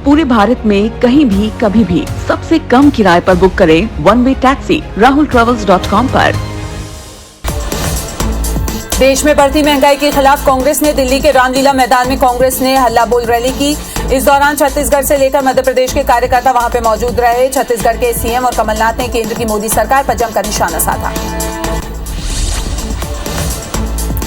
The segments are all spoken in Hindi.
पूरे भारत में कहीं भी कभी भी सबसे कम किराए पर बुक करें वन वे टैक्सी rahultravels.com पर। देश में बढ़ती महंगाई के खिलाफ कांग्रेस ने दिल्ली के रामलीला मैदान में कांग्रेस ने हल्ला बोल रैली की। इस दौरान छत्तीसगढ़ से लेकर मध्य प्रदेश के कार्यकर्ता वहां पे मौजूद रहे। छत्तीसगढ़ के सीएम और कमलनाथ ने केंद्र की मोदी सरकार पर जमकर निशाना साधा।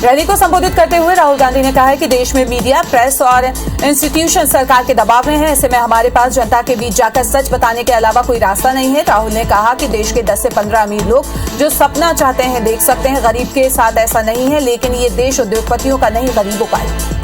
रैली को संबोधित करते हुए राहुल गांधी ने कहा है कि देश में मीडिया, प्रेस और इंस्टीट्यूशन सरकार के दबाव में है। ऐसे में हमारे पास जनता के बीच जाकर सच बताने के अलावा कोई रास्ता नहीं है। राहुल ने कहा कि देश के 10 से 15 अमीर लोग जो सपना चाहते हैं देख सकते हैं। गरीब के साथ ऐसा नहीं है, लेकिन ये देश उद्योगपतियों का नहीं, गरीबों का है।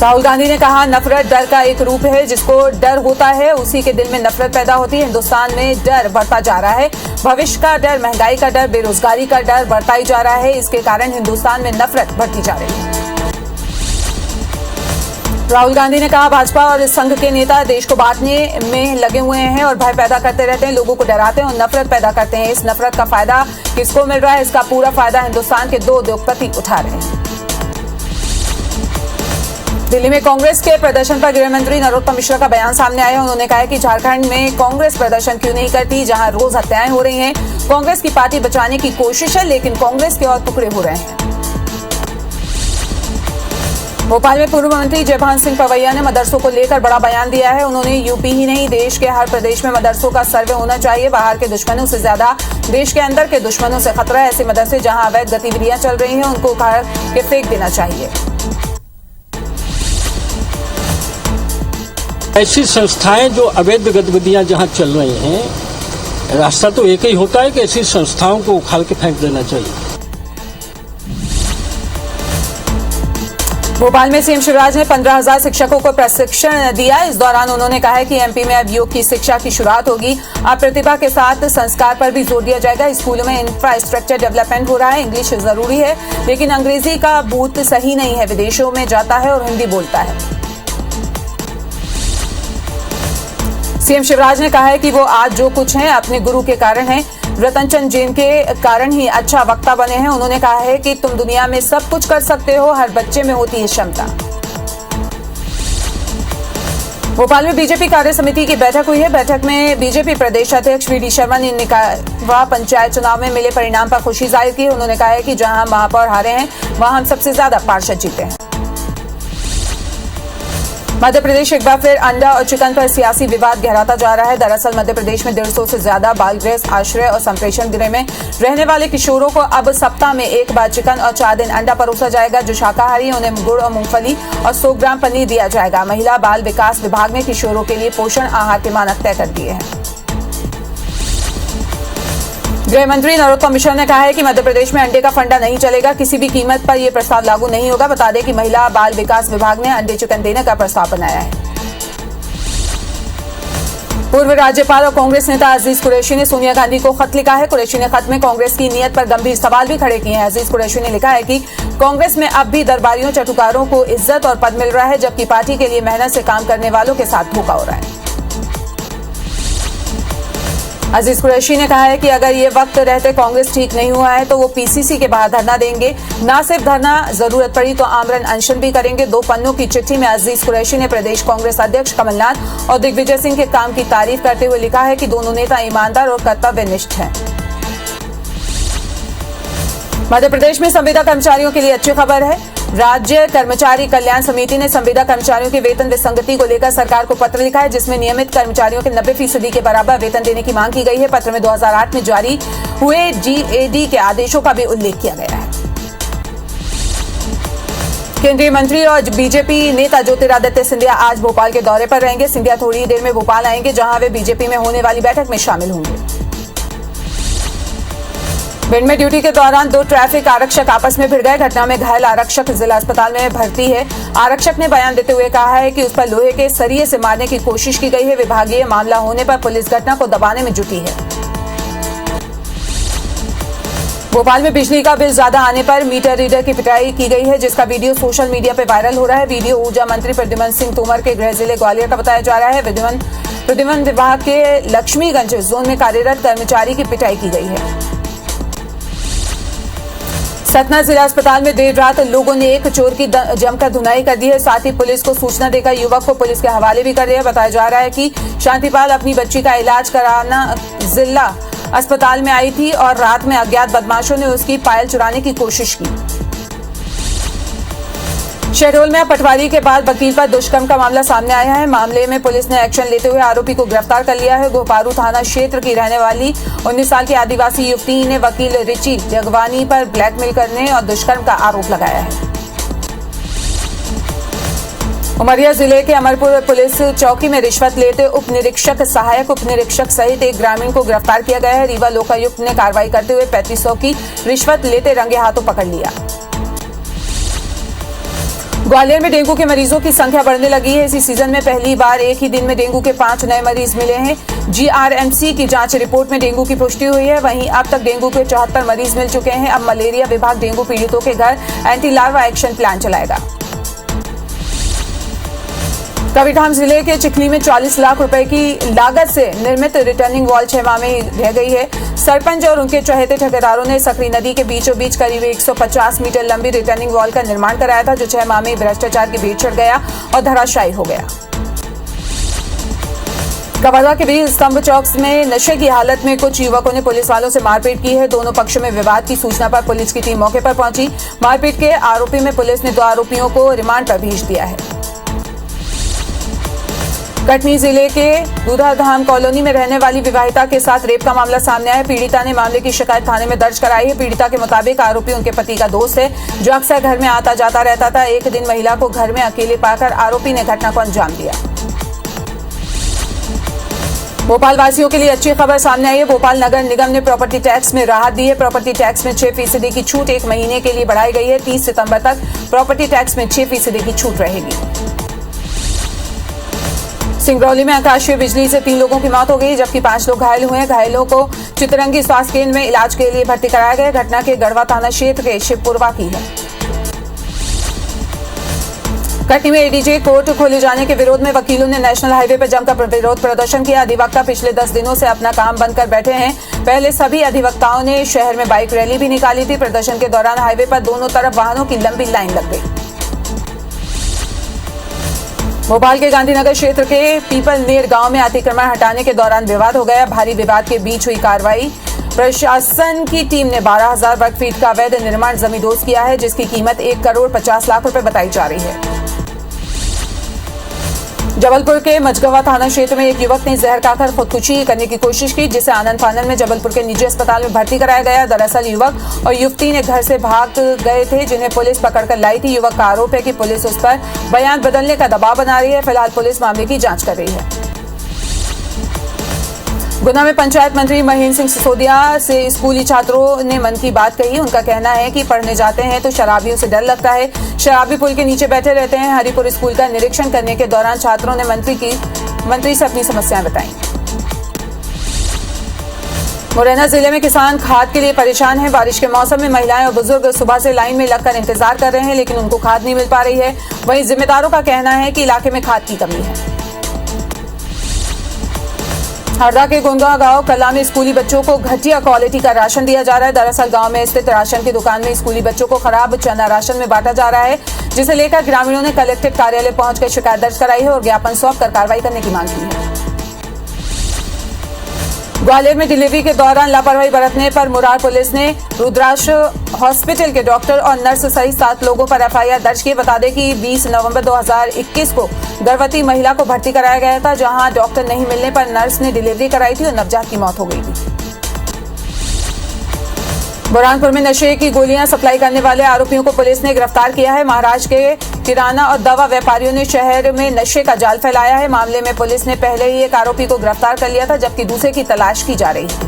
राहुल गांधी ने कहा, नफरत डर का एक रूप है। जिसको डर होता है उसी के दिल में नफरत पैदा होती है। हिंदुस्तान में डर बढ़ता जा रहा है। भविष्य का डर, महंगाई का डर, बेरोजगारी का डर बढ़ता ही जा रहा है। इसके कारण हिंदुस्तान में नफरत बढ़ती जा रही है। राहुल गांधी ने कहा, भाजपा और संघ के नेता देश को बांटने में लगे हुए हैं और भय पैदा करते रहते हैं, लोगों को डराते हैं और नफरत पैदा करते हैं। इस नफरत का फायदा किसको मिल रहा है? इसका पूरा फायदा हिंदुस्तान के 2 उद्योगपति उठा रहे हैं। दिल्ली में कांग्रेस के प्रदर्शन पर गृह मंत्री नरोत्तम मिश्रा का बयान सामने आया। उन्होंने कहा कि झारखंड में कांग्रेस प्रदर्शन क्यों नहीं करती, जहां रोज हत्याएं हो रही हैं। कांग्रेस की पार्टी बचाने की कोशिश है, लेकिन कांग्रेस के और टुकड़े हो रहे हैं। भोपाल में पूर्व मंत्री जयभान सिंह पवैया ने मदरसों को लेकर बड़ा बयान दिया है। उन्होंने यूपी ही नहीं, देश के हर प्रदेश में मदरसों का सर्वे होना चाहिए। बाहर के दुश्मनों से ज्यादा देश के अंदर के दुश्मनों से खतरा है। ऐसे मदरसे जहां अवैध गतिविधियां चल रही हैं, उनको उखाड़ के फेंक देना चाहिए। ऐसी संस्थाएं जो अवैध गतिविधियां जहां चल रही हैं, रास्ता तो एक ही होता है कि ऐसी संस्थाओं को उखाड़ के फेंक देना चाहिए। भोपाल में सीएम शिवराज ने 15,000 शिक्षकों को प्रशिक्षण दिया। इस दौरान उन्होंने कहा है कि एमपी में अब योग की शिक्षा की शुरुआत होगी। अब प्रतिभा के साथ संस्कार पर भी जोर दिया जाएगा। स्कूलों में इंफ्रास्ट्रक्चर डेवलपमेंट हो रहा है। इंग्लिश जरूरी है, लेकिन अंग्रेजी का बूथ सही नहीं है। विदेशों में जाता है और हिंदी बोलता है। सीएम शिवराज ने कहा है कि वो आज जो कुछ हैं अपने गुरु के कारण हैं। रतनचंद जैन के कारण ही अच्छा वक्ता बने हैं। उन्होंने कहा है कि तुम दुनिया में सब कुछ कर सकते हो, हर बच्चे में होती है क्षमता। भोपाल में बीजेपी कार्य समिति की बैठक हुई है। बैठक में बीजेपी प्रदेश अध्यक्ष वीडी शर्मा ने निकाय पंचायत चुनाव में मिले परिणाम पर खुशी जाहिर की। उन्होंने कहा है कि जहां महापौर हारे हैं, वहां हम सबसे ज्यादा पार्षद जीते हैं। मध्य प्रदेश एक बार फिर अंडा और चिकन पर सियासी विवाद गहराता जा रहा है। दरअसल मध्य प्रदेश में 150 से ज्यादा बाल गृह आश्रय और संप्रेषण गृह में रहने वाले किशोरों को अब सप्ताह में एक बार चिकन और 4 दिन अंडा परोसा जाएगा। जो शाकाहारी है उन्हें गुड़ और मूंगफली और 100 ग्राम पनीर दिया जाएगा। महिला बाल विकास विभाग ने किशोरों के लिए पोषण आहार के मानक तय कर दिए हैं। गृह मंत्री नरोत्तम मिश्रा ने कहा है कि मध्य प्रदेश में अंडे का फंडा नहीं चलेगा। किसी भी कीमत पर यह प्रस्ताव लागू नहीं होगा। बता दें कि महिला बाल विकास विभाग ने अंडे चिकन देने का प्रस्ताव बनाया है। पूर्व राज्यपाल और कांग्रेस नेता अजीज कुरैशी ने सोनिया गांधी को खत लिखा है। कुरैशी ने खत में कांग्रेस की नीयत पर गंभीर सवाल भी खड़े किए हैं। अजीज कुरैशी ने लिखा है कि कांग्रेस में अब भी दरबारियों, चटुकारों को इज्जत और पद मिल रहा है, जबकि पार्टी के लिए मेहनत से काम करने वालों के साथ धोखा हो रहा है। अजीज कुरैशी ने कहा है कि अगर ये वक्त रहते कांग्रेस ठीक नहीं हुआ है तो वो पीसीसी के बाहर धरना देंगे। ना सिर्फ धरना, जरूरत पड़ी तो आमरण अनशन भी करेंगे। 2 पन्नों की चिट्ठी में अजीज कुरैशी ने प्रदेश कांग्रेस अध्यक्ष कमलनाथ और दिग्विजय सिंह के काम की तारीफ करते हुए लिखा है कि दोनों नेता ईमानदार और कर्तव्यनिष्ठ हैं। मध्य प्रदेश में संविदा कर्मचारियों के लिए अच्छी खबर है। राज्य कर्मचारी कल्याण समिति ने संविदा कर्मचारियों की वेतन विसंगति को लेकर सरकार को पत्र लिखा है, जिसमें नियमित कर्मचारियों के 90% के बराबर वेतन देने की मांग की गई है। पत्र में 2008 में जारी हुए जीएडी के आदेशों का भी उल्लेख किया गया है। केंद्रीय मंत्री और बीजेपी नेता ज्योतिरादित्य सिंधिया आज भोपाल के दौरे पर रहेंगे। सिंधिया थोड़ी देर में भोपाल आएंगे, जहां वे बीजेपी में होने वाली बैठक में शामिल होंगे। भिंड में ड्यूटी के दौरान 2 ट्रैफिक आरक्षक आपस में भिड़ गए। घटना में घायल आरक्षक जिला अस्पताल में भर्ती है। आरक्षक ने बयान देते हुए कहा है कि उस पर लोहे के सरिये से मारने की कोशिश की गई है। विभागीय मामला होने पर पुलिस घटना को दबाने में जुटी है। भोपाल में बिजली का बिल ज्यादा आने पर मीटर रीडर की पिटाई की गई है, जिसका वीडियो सोशल मीडिया पर वायरल हो रहा है। वीडियो ऊर्जा मंत्री प्रद्युम्न सिंह तोमर के गृह जिले ग्वालियर का बताया जा रहा है। प्रद्युम्न विभाग के लक्ष्मीगंज जोन में कार्यरत कर्मचारी की पिटाई की गई है। सतना जिला अस्पताल में देर रात लोगों ने एक चोर की जमकर धुनाई कर दी है। साथ ही पुलिस को सूचना देकर युवक को पुलिस के हवाले भी कर दिया। बताया जा रहा है कि शांतिपाल अपनी बच्ची का इलाज कराना जिला अस्पताल में आई थी और रात में अज्ञात बदमाशों ने उसकी पायल चुराने की कोशिश की। शहडोल में पटवारी के बाद वकील पर दुष्कर्म का मामला सामने आया है। मामले में पुलिस ने एक्शन लेते हुए आरोपी को गिरफ्तार कर लिया है। गोपारू थाना क्षेत्र की रहने वाली 19 साल की आदिवासी युवती ने वकील रिची जगवानी पर ब्लैकमेल करने और दुष्कर्म का आरोप लगाया है। उमरिया जिले के अमरपुर पुलिस चौकी में रिश्वत लेते उप निरीक्षक, सहायक उप निरीक्षक सहित एक ग्रामीण को गिरफ्तार किया गया है। रीवा लोकायुक्त ने कार्रवाई करते हुए 3500 की रिश्वत लेते रंगे हाथों पकड़ लिया। ग्वालियर में डेंगू के मरीजों की संख्या बढ़ने लगी है। इसी सीजन में पहली बार एक ही दिन में डेंगू के 5 नए मरीज मिले हैं। GRMC की जांच रिपोर्ट में डेंगू की पुष्टि हुई है। वहीं अब तक डेंगू के 74 मरीज मिल चुके हैं। अब मलेरिया विभाग डेंगू पीड़ितों के घर एंटी लार्वा एक्शन प्लान चलाएगा। कबीरधाम जिले के चिखली में 40 लाख रुपए की लागत से निर्मित रिटर्निंग वॉल 6 माह में रह गई है। सरपंच और उनके चहेते ठेकेदारों ने सकरी नदी के बीचों बीच करीब 150 मीटर लंबी रिटर्निंग वॉल का निर्माण कराया था, जो 6 माह में भ्रष्टाचार की भेंट चढ़ गया और धराशायी हो गया। कवर्धा के वीर स्तंभ चौक में नशे की हालत में कुछ युवकों ने पुलिस वालों से मारपीट की है। दोनों पक्षों में विवाद की सूचना पर पुलिस की टीम मौके पर पहुंची। मारपीट के आरोपी में पुलिस ने 2 आरोपियों को रिमांड पर भेज दिया है। कटनी जिले के दूधाधाम कॉलोनी में रहने वाली विवाहिता के साथ रेप का मामला सामने आया। पीड़िता ने मामले की शिकायत थाने में दर्ज कराई है। पीड़िता के मुताबिक आरोपी उनके पति का दोस्त है, जो अक्सर घर में आता जाता रहता था। एक दिन महिला को घर में अकेले पाकर आरोपी ने घटना को अंजाम दिया। भोपाल वासियों के लिए अच्छी खबर सामने आई है। भोपाल नगर निगम ने प्रॉपर्टी टैक्स में राहत दी है। प्रॉपर्टी टैक्स में 6% की छूट 1 महीने के लिए बढ़ाई गई है। 30 सितंबर तक प्रॉपर्टी टैक्स में 6% की छूट रहेगी। सिंगरौली में आकाशीय बिजली से 3 लोगों की मौत हो गई, जबकि 5 लोग घायल हुए हैं। घायलों को चितरंगी स्वास्थ्य केंद्र में इलाज के लिए भर्ती कराया गया। घटना के गढ़वा थाना क्षेत्र के शिवपुरवा की है। कटनी में ADJ कोर्ट खोले जाने के विरोध में वकीलों ने नेशनल हाईवे पर जमकर विरोध प्रदर्शन किया। अधिवक्ता पिछले 10 दिनों से अपना काम बंद कर बैठे हैं। पहले सभी अधिवक्ताओं ने शहर में बाइक रैली भी निकाली थी। प्रदर्शन के दौरान हाईवे पर दोनों तरफ वाहनों की लंबी लाइन लग गई। भोपाल के गांधीनगर क्षेत्र के पीपल नेर गांव में अतिक्रमण हटाने के दौरान विवाद हो गया। भारी विवाद के बीच हुई कार्रवाई। प्रशासन की टीम ने 12,000 वर्ग फीट का अवैध निर्माण जमींदोज किया है, जिसकी कीमत 1 करोड़ 50 लाख रुपए बताई जा रही है। जबलपुर के मझगवा थाना क्षेत्र में एक युवक ने जहर खाकर खुदकुशी करने की कोशिश की, जिसे आनंद फानन में जबलपुर के निजी अस्पताल में भर्ती कराया गया। दरअसल युवक और युवती ने घर से भाग गए थे, जिन्हें पुलिस पकड़कर लाई थी। युवक का आरोप है कि पुलिस उस पर बयान बदलने का दबाव बना रही है। फिलहाल पुलिस मामले की जांच कर रही है। गुना में पंचायत मंत्री महेंद्र सिंह सिसोदिया से स्कूली छात्रों ने मन की बात कही। उनका कहना है कि पढ़ने जाते हैं तो शराबियों से डर लगता है। शराबी पुल के नीचे बैठे रहते हैं। हरिपुर स्कूल का निरीक्षण करने के दौरान छात्रों ने मंत्री से अपनी समस्याएं बताई। मुरैना जिले में किसान खाद के लिए परेशान हैं। बारिश के मौसम में महिलाएं और बुजुर्ग सुबह से लाइन में लगकर इंतजार कर रहे हैं, लेकिन उनको खाद नहीं मिल पा रही है। वहीं जिम्मेदारों का कहना है कि इलाके में खाद की कमी है। हरदा के गुंगा गांव कला में स्कूली बच्चों को घटिया क्वालिटी का राशन दिया जा रहा है। दरअसल गांव में स्थित राशन की दुकान में स्कूली बच्चों को खराब चना राशन में बांटा जा रहा है, जिसे लेकर ग्रामीणों ने कलेक्ट्रेट कार्यालय पहुंचकर शिकायत दर्ज कराई है और ज्ञापन सौंपकर कार्रवाई करने की मांग की है। ग्वालियर में डिलीवरी के दौरान लापरवाही बरतने पर मुरार पुलिस ने रुद्राक्ष हॉस्पिटल के डॉक्टर और नर्स सहित 7 लोगों पर FIR दर्ज की। बता दें कि 20 नवंबर 2021 को गर्भवती महिला को भर्ती कराया गया था, जहां डॉक्टर नहीं मिलने पर नर्स ने डिलीवरी कराई थी और नवजात की मौत हो गई थी। बुरहानपुर में नशे की गोलियां सप्लाई करने वाले आरोपियों को पुलिस ने गिरफ्तार किया है। महाराष्ट्र के किराना और दवा व्यापारियों ने शहर में नशे का जाल फैलाया है। मामले में पुलिस ने पहले ही एक आरोपी को गिरफ्तार कर लिया था, जबकि दूसरे की तलाश की जा रही है।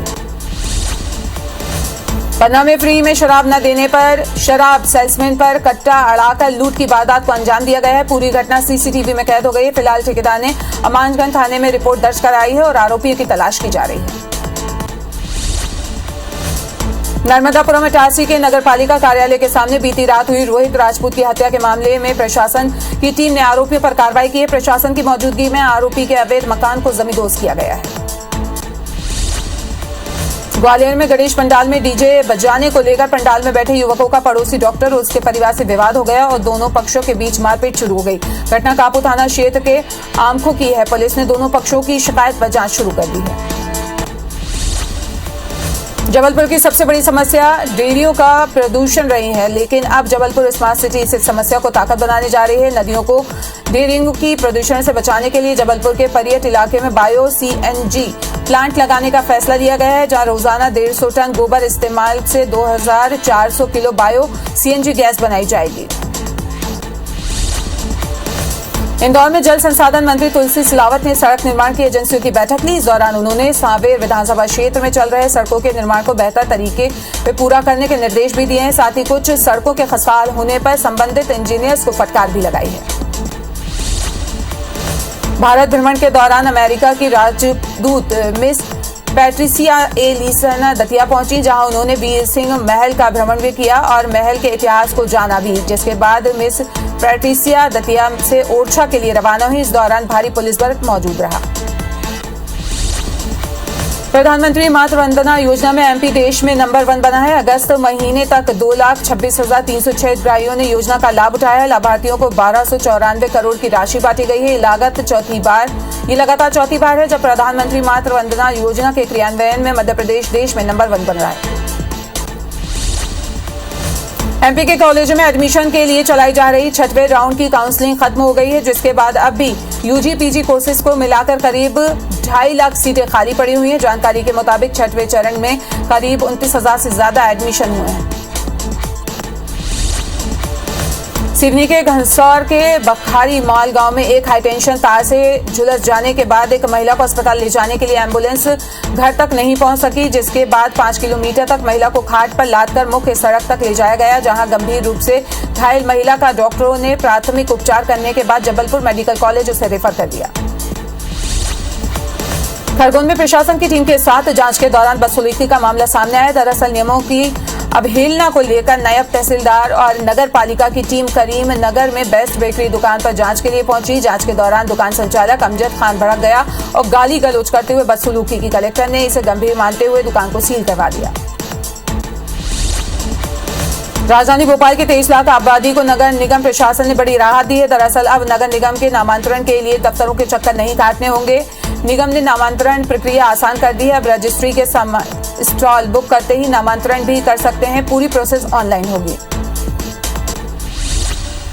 पन्ना में फ्री में शराब न देने पर शराब सेल्समैन पर कट्टा अड़ाकर लूट की वारदात को अंजाम दिया गया है। पूरी घटना CCTV में कैद हो गई है। फिलहाल ठेकेदार ने अमानगंज थाने में रिपोर्ट दर्ज कराई है और आरोपियों की तलाश की जा रही है। नर्मदापुरम इटारसी के नगरपालिका कार्यालय के सामने बीती रात हुई रोहित राजपूत की हत्या के मामले में प्रशासन की टीम ने आरोपियों पर कार्रवाई की है। प्रशासन की मौजूदगी में आरोपी के अवैध मकान को जमींदोज किया गया है। ग्वालियर में गणेश पंडाल में डीजे बजाने को लेकर पंडाल में बैठे युवकों का पड़ोसी डॉक्टर और उसके परिवार से विवाद हो गया और दोनों पक्षों के बीच मारपीट शुरू हो गई। घटना कापू थाना क्षेत्र के आमखो की है। पुलिस ने दोनों पक्षों की शिकायत पर जांच शुरू कर दी है। जबलपुर की सबसे बड़ी समस्या डेयरियों का प्रदूषण रही है, लेकिन अब जबलपुर स्मार्ट सिटी इस समस्या को ताकत बनाने जा रही है। नदियों को डेयरियों की प्रदूषण से बचाने के लिए जबलपुर के परियट इलाके में बायो CNG प्लांट लगाने का फैसला लिया गया है, जहां रोजाना 150 टन गोबर इस्तेमाल से 2400 किलो बायो CNG गैस बनाई जाएगी। इंदौर में जल संसाधन मंत्री तुलसी सिलावट ने सड़क निर्माण की एजेंसियों की बैठक ली। इस दौरान उन्होंने सांवेर विधानसभा क्षेत्र में चल रहे सड़कों के निर्माण को बेहतर तरीके पे पूरा करने के निर्देश भी दिए हैं। साथ ही कुछ सड़कों के खस्ताल होने पर संबंधित इंजीनियर्स को फटकार भी लगाई है। भारत भ्रमण के दौरान अमेरिका की राजदूत मिस पैट्रिसिया लीसन दतिया पहुंची, जहां उन्होंने वीर सिंह महल का भ्रमण भी किया और महल के इतिहास को जाना भी। जिसके बाद मिस पैट्रिसिया दतिया से ओरछा के लिए रवाना हुई। इस दौरान भारी पुलिस बल मौजूद रहा। प्रधानमंत्री मातृ वंदना योजना में MP देश में नंबर 1 बना है। अगस्त महीने तक 2,26,306 हितग्राहियों ने योजना का लाभ उठाया है। लाभार्थियों को 1294 करोड़ की राशि बांटी गई है। ये लगातार चौथी बार है जब प्रधानमंत्री मातृ वंदना योजना के क्रियान्वयन में मध्य प्रदेश देश में नंबर 1 बन रहा है। MP के कॉलेजों में एडमिशन के लिए चलाई जा रही 6वें राउंड की काउंसलिंग खत्म हो गई है, जिसके बाद अब भी UG PG कोर्सेज को मिलाकर करीब 2.5 लाख सीटें खाली पड़ी हुई हैं। जानकारी के मुताबिक 6वें चरण में करीब 29,000 से ज्यादा एडमिशन हुए हैं। सिवनी के घनसौर के बखारी माल गांव में एक हाईटेंशन तार से झुलस जाने के बाद एक महिला को अस्पताल ले जाने के लिए एम्बुलेंस घर तक नहीं पहुंच सकी, जिसके बाद 5 किलोमीटर तक महिला को खाट पर लादकर मुख्य सड़क तक ले जाया गया, जहां गंभीर रूप से घायल महिला का डॉक्टरों ने प्राथमिक उपचार करने के बाद जबलपुर मेडिकल कॉलेज उसे रेफर कर दिया। खरगोन में प्रशासन की टीम के साथ जांच के दौरान बदसलूकी का मामला सामने आया। दरअसल नियमों की अवहेलना को लेकर नायब तहसीलदार और नगर पालिका की टीम करीम नगर में बेस्ट बेकरी दुकान पर जांच के लिए पहुंची। जांच के दौरान दुकान संचालक अमजद खान भड़क गया और गाली गलौज करते हुए बदसलूकी की। कलेक्टर ने इसे गंभीर मानते हुए दुकान को सील करवा दिया। राजधानी भोपाल की 23 लाख आबादी को नगर निगम प्रशासन ने बड़ी राहत दी है। दरअसल अब नगर निगम के नामांतरण के लिए दफ्तरों के चक्कर नहीं काटने होंगे। निगम ने नामांतरण प्रक्रिया आसान कर दी है। अब रजिस्ट्री के स्टॉल बुक करते ही नामांतरण भी कर सकते हैं। पूरी प्रोसेस ऑनलाइन होगी।